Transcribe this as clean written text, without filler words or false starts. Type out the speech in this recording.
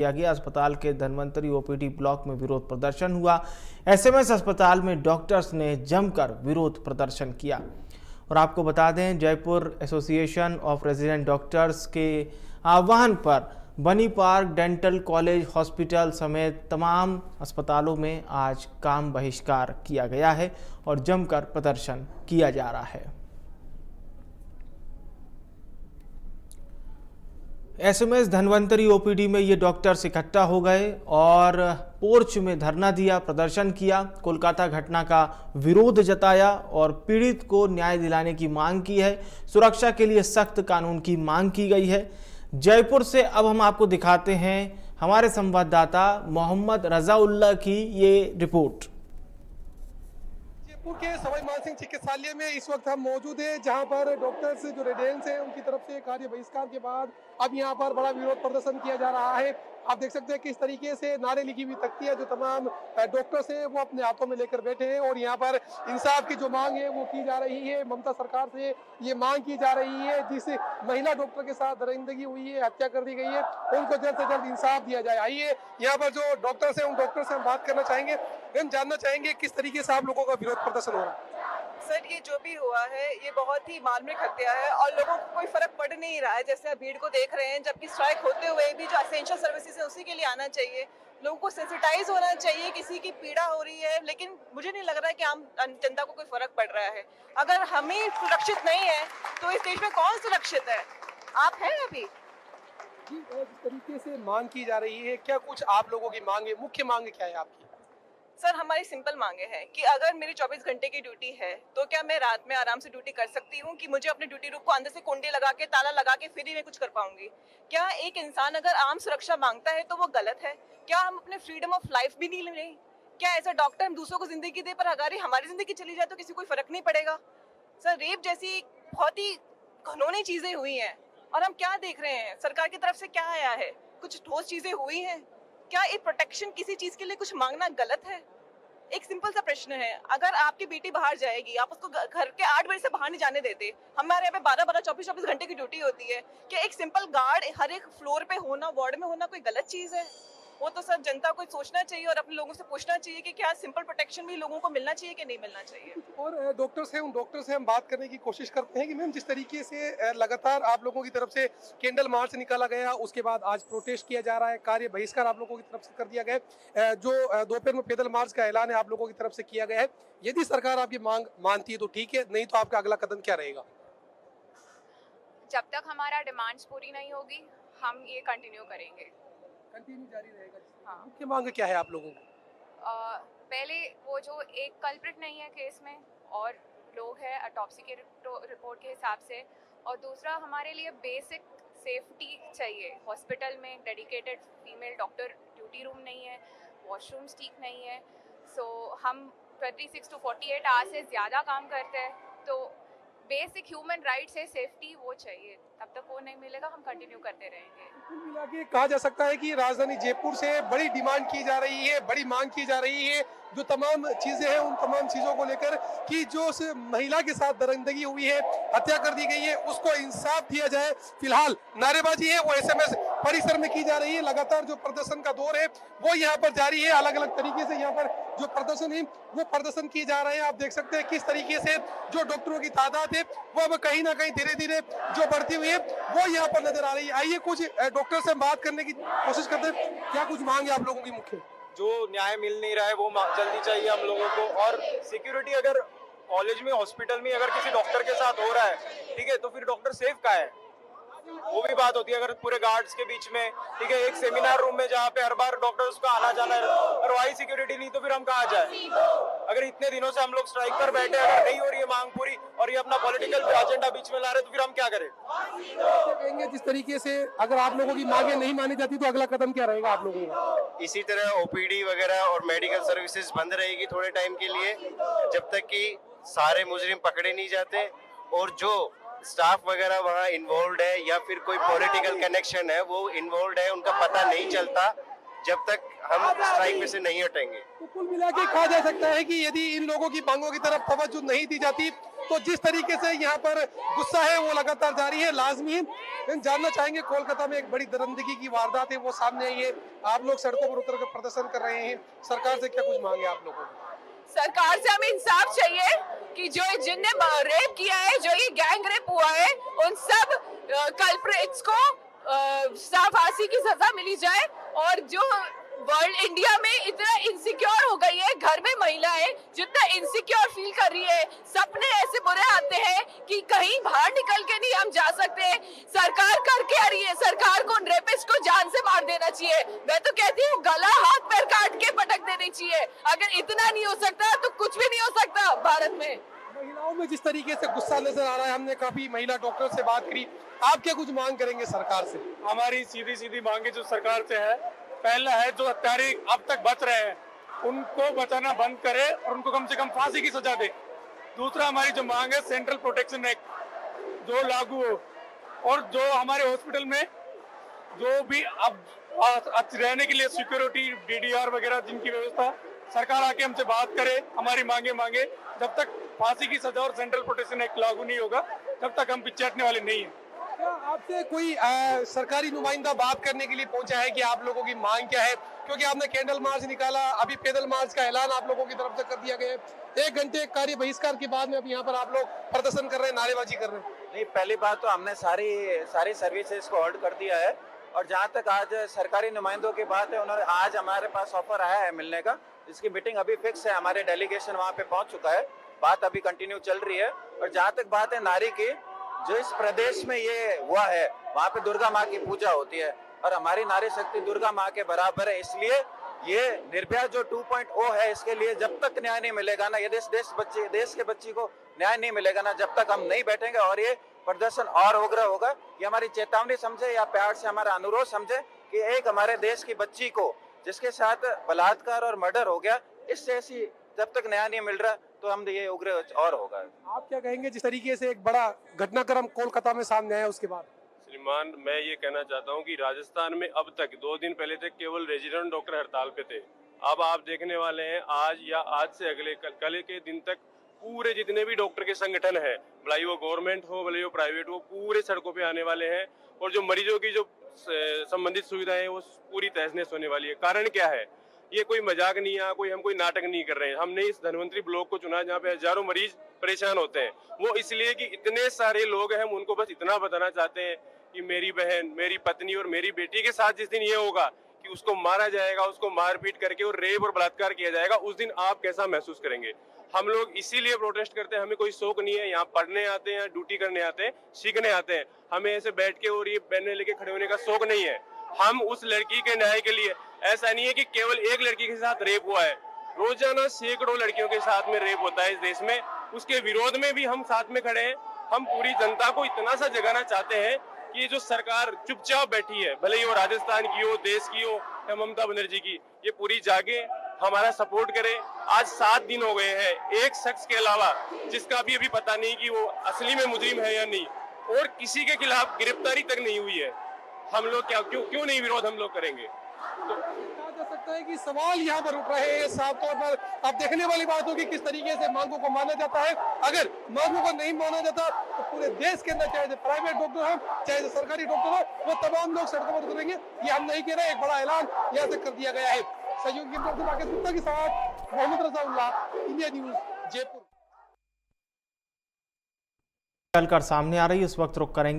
किया गया। अस्पताल के धन्वंतरी ओपीडी ब्लॉक में विरोध प्रदर्शन हुआ। एसएमएस अस्पताल में डॉक्टर्स ने जमकर विरोध प्रदर्शन किया। और आपको बता दें, Jaipur association of resident doctors के आह्वान पर बनी पार्क डेंटल कॉलेज हॉस्पिटल समेत तमाम अस्पतालों में आज काम बहिष्कार किया गया है और जमकर प्रदर्शन किया जा रहा है। एसएमएस धन्वंतरी ओपीडी में ये डॉक्टर्स इकट्ठा हो गए और पोर्च में धरना दिया, प्रदर्शन किया, कोलकाता घटना का विरोध जताया और पीड़ित को न्याय दिलाने की मांग की है। सुरक्षा के लिए सख्त कानून की मांग की गई है। जयपुर से अब हम आपको दिखाते हैं हमारे संवाददाता मोहम्मद रजाउल्लाह की ये रिपोर्ट। जयपुर के सवाई मानसिंह चिकित्सालय में इस वक्त हम मौजूद हैं, जहां पर डॉक्टर्स जो रेजिडेंट्स हैं उनकी तरफ से कार्य बहिष्कार के बाद अब यहां पर बड़ा विरोध प्रदर्शन किया जा रहा है। आप देख सकते हैं किस तरीके से नारे लिखी हुई तख्तियां जो तमाम डॉक्टर्स हैं वो अपने हाथों में लेकर बैठे हैं और यहाँ पर इंसाफ की जो मांग है वो की जा रही है। ममता सरकार से ये मांग की जा रही है जिस महिला डॉक्टर के साथ दरिंदगी हुई है, हत्या कर दी गई है, उनको जल्द से जल्द इंसाफ दिया जाए। आइए यहाँ पर जो डॉक्टर्स हैं उन डॉक्टर से हम बात करना चाहेंगे, हम जानना चाहेंगे किस तरीके से आप लोगों का विरोध प्रदर्शन हो रहा है। सर, ये जो भी हुआ है ये बहुत ही मानवीय हत्या है और लोगों को कोई फर्क पड़ नहीं रहा है। जैसे आप भीड़ को देख रहे हैं, जबकि स्ट्राइक होते हुए भी जो एसेंशियल सर्विसेज है उसी के लिए आना चाहिए। लोगों को सेंसिटाइज होना चाहिए, किसी की पीड़ा हो रही है, लेकिन मुझे नहीं लग रहा है कि आम जनता को कोई फर्क पड़ रहा है। अगर हम ही सुरक्षित नहीं है तो इस देश में कौन सुरक्षित है? आप हैं अभी जिस तरीके से मांग की जा रही है, क्या कुछ आप लोगों की मांग है, मुख्य मांग क्या है आपकी? सर, हमारी सिंपल मांगे हैं कि अगर मेरी 24 घंटे की ड्यूटी है तो क्या मैं रात में आराम से ड्यूटी कर सकती हूँ कि मुझे अपने ड्यूटी रूम को अंदर से कुंडी लगा के ताला लगा के फिर ही मैं कुछ कर पाऊंगी? क्या एक इंसान अगर आम सुरक्षा मांगता है तो वो गलत है? क्या हम अपने फ्रीडम ऑफ लाइफ भी नहीं ले रहे? क्या ऐसा डॉक्टर हम दूसरों को जिंदगी दे पर अगर हमारी जिंदगी चली जाए तो किसी कोई फर्क नहीं पड़ेगा? सर, रेप जैसी बहुत ही घिनौनी चीजें हुई हैं और हम क्या देख रहे हैं? सरकार की तरफ से क्या आया है? कुछ ठोस चीजें हुई हैं? क्या एक प्रोटेक्शन किसी चीज के लिए कुछ मांगना गलत है? एक सिंपल सा प्रश्न है, अगर आपकी बेटी बाहर जाएगी, आप उसको घर के 8 बजे से बाहर नहीं जाने देते। हमारे यहाँ पे 12-12, 24-24 घंटे की ड्यूटी होती है। क्या एक सिंपल गार्ड हर एक फ्लोर पे होना, वार्ड में होना कोई गलत चीज है? वो तो सर जनता को सोचना चाहिए और अपने लोगों से पूछना चाहिए कि क्या सिंपल प्रोटेक्शन भी लोगों को मिलना चाहिए कि नहीं मिलना चाहिए। और डॉक्टर्स हैं, उन डॉक्टर से हम बात करने की कोशिश करते हैं कि मैम, जिस तरीके से लगातार आप लोगों की तरफ से कैंडल मार्च निकाला गया, उसके बाद आज प्रोटेस्ट किया जा रहा है, कार्य बहिष्कार आप लोगों की तरफ से कर दिया गया है, जो दोपहर में पैदल मार्च का ऐलान है आप लोगों की तरफ से किया गया है। यदि सरकार आपकी मांग मानती है तो ठीक है, नहीं तो आपका अगला कदम क्या रहेगा? जब तक हमारा डिमांड्स पूरी नहीं होगी हम ये कंटिन्यू करेंगे, कंटिन्यू जारी रहेगा। हाँ। मुख्य मांग क्या है आप लोगों की? पहले वो जो एक कल्प्रिट नहीं है केस में और लोग हैं ऑटोप्सी के रिपोर्ट के हिसाब से, और दूसरा हमारे लिए बेसिक सेफ्टी चाहिए। हॉस्पिटल में dedicated female doctor duty room नहीं है, वॉशरूम्स ठीक नहीं है। सो हम 26 to 48 आवर्स से ज़्यादा काम करते हैं, तो बेसिक ह्यूमन राइट्स है, सेफ्टी वो चाहिए। तब तक वो नहीं मिलेगा हम कंटिन्यू करते रहेंगे। कुल मिला के कहा जा सकता है कि राजधानी जयपुर से बड़ी डिमांड की जा रही है, बड़ी मांग की जा रही है, जो तमाम चीजें हैं उन तमाम चीजों को लेकर कि जो उस महिला के साथ दरिंदगी हुई है, हत्या कर दी गई है, उसको इंसाफ दिया जाए। फिलहाल नारेबाजी है वो एसएमएस परिसर में की जा रही है। लगातार जो प्रदर्शन का दौर है वो यहाँ पर जारी है। अलग अलग तरीके से यहाँ पर जो प्रदर्शन है वो प्रदर्शन किए जा रहे हैं। आप देख सकते हैं किस तरीके से जो डॉक्टरों की तादाद है वो अब कहीं ना कहीं धीरे धीरे जो बढ़ती हुई है वो यहाँ पर नजर आ रही है। आइए कुछ डॉक्टर से बात करने की कोशिश करते हैं, क्या कुछ मांग है आप लोगों की मुख्य? जो न्याय मिल नहीं रहा है वो जल्दी चाहिए हम लोगों को। और सिक्योरिटी अगर कॉलेज में, हॉस्पिटल में अगर किसी डॉक्टर के साथ हो रहा है, ठीक है, तो फिर डॉक्टर सेफ कहाँ है? वो भी बात होती है। अगर पूरे गार्ड्स के बीच में, ठीक है, एक सेमिनार रूम में जहाँ पे हर बार डॉक्टर्स का आना जाना है और वही सिक्योरिटी नहीं, तो फिर हम कहाँ जाए? अगर इतने दिनों से हम लोग स्ट्राइक पर बैठे, अगर नहीं हो रही है मांग पूरी और ये अपना पॉलिटिकल एजेंडा बीच में ला रहे, तो फिर हम क्या करें? कहेंगे जिस तरीके से अगर आप लोगों की मांगे नहीं मानी जाती तो अगला कदम क्या रहेगा आप लोगों का? इसी तरह ओपीडी वगैरह और मेडिकल सर्विसेज बंद रहेगी थोड़े टाइम के लिए, जब तक कि सारे मुजरिम पकड़े नहीं जाते और जो स्टाफ वगैरह वहाँ इन्वॉल्व है या फिर कोई पॉलिटिकल कनेक्शन है वो इन्वॉल्व है, उनका पता नहीं चलता, जब तक हम स्ट्राइक में से नहीं हटेंगे। तो कुल मिला के कहा जा सकता है कि यदि इन लोगों की मांगों की तरफ तवज्जो नहीं दी जाती तो जिस तरीके से यहाँ पर गुस्सा है वो लगातार जारी है। लाजमी हम जानना चाहेंगे, कोलकाता में एक बड़ी दरिंदगी की वारदात है वो सामने आई है, आप लोग सड़कों पर उतर कर प्रदर्शन कर रहे हैं, सरकार से क्या कुछ मांगे आप लोगों को? सरकार से हमें इंसाफ चाहिए कि जो जिनने रेप किया है, जो ये गैंग रेप हुआ है, उन सब कल्प्रिट्स को फांसी की सजा मिली जाए। और जो वर्ल्ड इंडिया में इतना इनसिक्योर हो गई है, घर में महिलाएं जितना इनसिक्योर फील कर रही है, सपने ऐसे बुरे आते हैं कि कहीं बाहर निकल के नहीं हम जा सकते। सरकार करके आ रही है, सरकार को रेपिस्ट को जान से मार देना चाहिए। मैं तो कहती हूँ गला हाथ पैर काट के पटक देनी चाहिए। अगर इतना नहीं हो सकता तो कुछ भी नहीं हो सकता भारत में। महिलाओं में जिस तरीके से गुस्सा नजर आ रहा है, हमने काफी महिला डॉक्टर से बात करी, आप क्या कुछ मांग करेंगे सरकार से? हमारी सीधी सीधी मांगे जो सरकार से है, पहला है जो हत्यारे अब तक बच रहे हैं उनको बचाना बंद करे और उनको कम से कम फांसी की सजा दे। दूसरा हमारी जो मांग है सेंट्रल प्रोटेक्शन एक्ट जो लागू हो, और जो हमारे हॉस्पिटल में जो भी अब रहने के लिए सिक्योरिटी डीडीआर वगैरह जिनकी व्यवस्था, सरकार आके हमसे बात करे, हमारी मांगे। जब तक फांसी की सजा और सेंट्रल प्रोटेक्शन एक्ट लागू नहीं होगा तब तक हम पीछे हटने वाले नहीं हैं। क्या आपसे कोई सरकारी नुमाइंदा बात करने के लिए पहुंचा है कि आप लोगों की मांग क्या है? क्योंकि आपने कैंडल मार्च निकाला, अभी पैदल मार्च का ऐलान आप लोगों की तरफ से कर दिया गया है। 1 घंटे कार्य बहिष्कार के बाद में अब यहाँ पर आप लोग प्रदर्शन कर रहे हैं, नारेबाजी कर रहे हैं। नहीं, पहली बात तो हमने सारी सर्विसेज को होल्ड कर दिया है। और जहाँ तक आज सरकारी नुमाइंदों की बात है, उन्होंने आज हमारे पास ऑफर आया है मिलने का, जिसकी मीटिंग अभी फिक्स है, हमारे डेलीगेशन वहाँ पे पहुँच चुका है, बात अभी कंटिन्यू चल रही है। और जहाँ तक बात है नारी की, जो इस प्रदेश में ये हुआ है वहाँ पे दुर्गा माँ की पूजा होती है और हमारी नारी शक्ति दुर्गा माँ के बराबर है। इसलिए ये निर्भया जो 2.0 है, इसके लिए जब तक न्याय नहीं मिलेगा ना, यदि देश के बच्ची को न्याय नहीं मिलेगा ना, जब तक हम नहीं बैठेंगे और ये प्रदर्शन और उग्र होगा। ये हमारी चेतावनी समझे या प्यार से हमारा अनुरोध समझे कि एक हमारे देश की बच्ची को जिसके साथ बलात्कार और मर्डर हो गया, इससे ऐसी जब तक न्याय नहीं मिल रहा तो हम ये उग्र और होगा। आप क्या कहेंगे जिस तरीके से एक बड़ा घटनाक्रम कोलकाता में सामने आया उसके बाद? श्रीमान, मैं ये कहना चाहता हूँ कि राजस्थान में अब तक 2 दिन पहले तक केवल रेजिडेंट डॉक्टर हड़ताल पे थे। अब आप देखने वाले हैं आज या आज से अगले कल के दिन तक पूरे जितने भी डॉक्टर के संगठन हैं, भले वो गवर्नमेंट हो भले वो प्राइवेट हो, पूरे सड़कों पे आने वाले हैं। और जो मरीजों की जो संबंधित सुविधाएं वो पूरी तहस-नहस होने वाली है। कारण क्या है? ये कोई मजाक नहीं है, हम कोई नाटक नहीं कर रहे हैं। हमने इस धनवंतरी ब्लॉक को चुना जहाँ पे हजारों मरीज परेशान होते हैं। वो इसलिए कि इतने सारे लोग हैं, हम उनको बस इतना बताना चाहते हैं कि मेरी बहन, मेरी पत्नी और मेरी बेटी के साथ जिस दिन ये होगा कि उसको मारा जाएगा, उसको मारपीट करके और रेप और बलात्कार किया जाएगा, उस दिन आप कैसा महसूस करेंगे? हम लोग इसीलिए प्रोटेस्ट करते हैं। हमें कोई शौक नहीं है, यहाँ पढ़ने आते हैं, ड्यूटी करने आते हैं, सीखने आते हैं। हमें ऐसे बैठ के और ये बैनर लेके खड़े होने का शौक नहीं है। हम उस लड़की के न्याय के लिए, ऐसा नहीं है कि केवल एक लड़की के साथ रेप हुआ है, रोजाना सैकड़ों लड़कियों के साथ में रेप होता है इस देश में। उसके विरोध में भी हम साथ में खड़े हैं। हम पूरी जनता को इतना सा जगाना चाहते हैं कि ये जो सरकार चुपचाप बैठी है, भले ही वो राजस्थान की हो, देश की हो या ममता बनर्जी की, ये पूरी जागे, हमारा सपोर्ट करे। आज 7 दिन हो गए हैं, एक शख्स के अलावा जिसका भी अभी पता नहीं कि वो असली में मुजरिम है या नहीं, और किसी के खिलाफ गिरफ्तारी तक नहीं हुई है। हम लोग क्यों नहीं विरोध हम लोग करेंगे? तो कहा जा सकता है कि सवाल यहाँ पर उठ रहे हैं साफ तौर पर। अब देखने वाली बात होगी किस तरीके से मांगों को माना जाता है। अगर मांगों को नहीं माना जाता तो पूरे देश के अंदर, चाहे प्राइवेट डॉक्टर हो चाहे सरकारी डॉक्टर हो, वो तमाम लोग सड़कों पर उतरेंगे। ये हम नहीं कह रहे, एक बड़ा ऐलान यहाँ से कर दिया गया है। सहयोगी राकेश गुप्ता के साथ मोहम्मद रज़ाउल्लाह, इंडिया न्यूज, जयपुर। चलकर सामने आ रही है, इस वक्त रुक करेंगे।